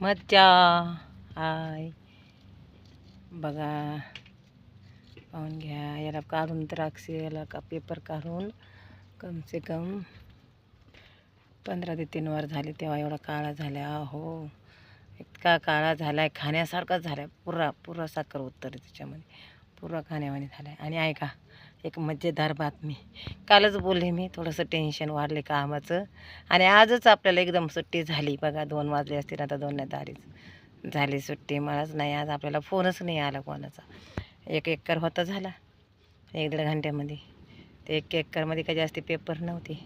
मज्जा हाय बघा. पाहून घ्या. याला काढून द्राक्ष याला का पेपर काढून कमसे कम 15 ते 3 वर झाले तेव्हा एवढा काळा झाला. हो इतका काळा झालाय खाण्यासारखाच झालाय. पुरा साखर उत्तर त्याच्यामध्ये पुरा खाण्यावानी झालाय. आणि ऐका एक मजेदार बातमी. कालच बोलले मी थोडंसं टेन्शन वाढले कामाचं आणि आजच आपल्याला एकदम सुट्टी झाली बघा. 2 वाजले असतील आता 2 नाही 2:30 झाली सुट्टी. मलाच नाही आज आपल्याला फोनच नाही आला कोणाचा. 1 एकर होता झाला 1-1.5 घंट्यामध्ये. ते 1 एकरमध्ये काही जास्ती पेपर नव्हते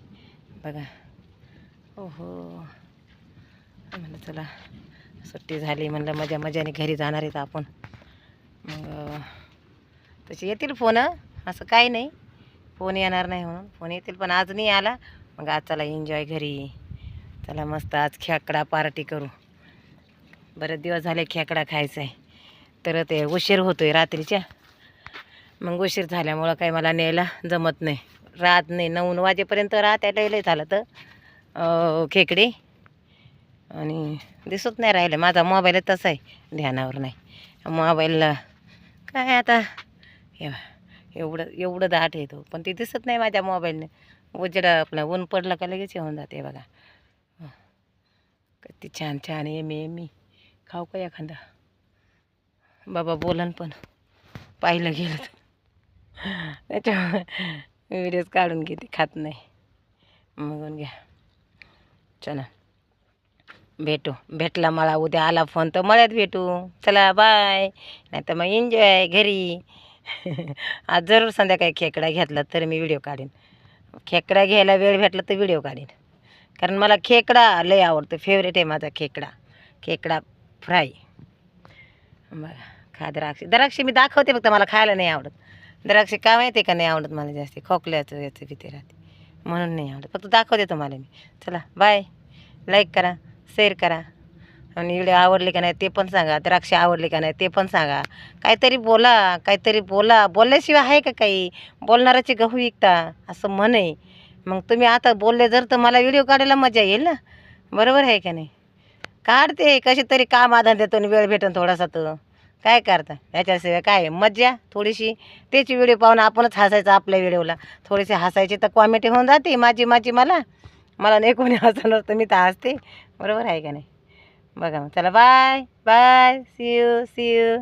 बघा. ओहो म्हणलं चला सुट्टी झाली म्हणलं मजाने घरी जाणार आहेत आपण. मग तसे येतील फोन असं काही नाही फोन येणार नाही म्हणून फोन येतील पण आज नाही आला. मग आज चला एन्जॉय घरी. चला मस्त आज खेकडा पार्टी करू. बरेच दिवस झाले खेकडा खायचा आहे तर ते उशीर होतोय रात्रीच्या. मग उशीर झाल्यामुळं काही मला न्यायला जमत नाही. रात नाही 9 वाजेपर्यंत राहत्या लय झालं तर खेकडे आणि दिसत नाही राहिले. माझा मोबाईल तसा आहे ध्यानावर नाही. मोबाईलला काय आता एवढं दाट येतो पण ते दिसत नाही माझ्या मोबाईलने. उजेडा आपला ऊन पडलं का लगेच येऊन जाते बघा. किती छान छान एमी खाऊ का एखादा बाबा बोलन पण पाहिलं गेलं तर त्याच्या व्हिडिओज काढून घेते खात नाही. मगून घ्या चला भेटला मला उद्या आला फोन तर मळ्यात भेटू. चला बाय. नाही तर मग एन्जॉय घरी. आज जरूर संध्याकाळी खेकडा घेतला तर मी व्हिडिओ काढीन. खेकडा घ्यायला वेळ भेटला तर व्हिडिओ काढीन कारण मला खेकडा लय आवडतो. फेवरेट आहे माझा खेकडा फ्राय. बघा खा द्राक्ष मी दाखवते फक्त मला खायला नाही आवडत. द्राक्ष का माहिती का नाही आवडत मला जास्त खोकल्याचं याचं भीती राहते म्हणून नाही आवडत. फक्त दाखवते तुम्हाला मी. चला बाय. लाईक करा शेअर करा आणि व्हिडिओ आवडले का नाही ते पण सांगा. द्राक्ष आवडले का नाही ते पण सांगा. काहीतरी बोला. बोलल्याशिवाय आहे का काही. बोलणाराचे गहू विकता असं म्हण आहे. मग तुम्ही आता बोलले जर तर मला व्हिडिओ काढायला मजा येईल ना. बरोबर आहे का नाही. काढते कशी तरी काम धंद्यातून वेळ भेटून थोडासा तर काय करता. याच्याशिवाय काय मज्जा थोडीशी. त्याची व्हिडिओ पाहून आपणच हसायचं. आपल्या व्हिडिओला थोडेसे हसायचे तर कॉमेडी होऊन जाते माझी मला नाही कोणी हसणार तर मी तर हसते. बरोबर आहे का नाही. बघा मग चला बाय सी यू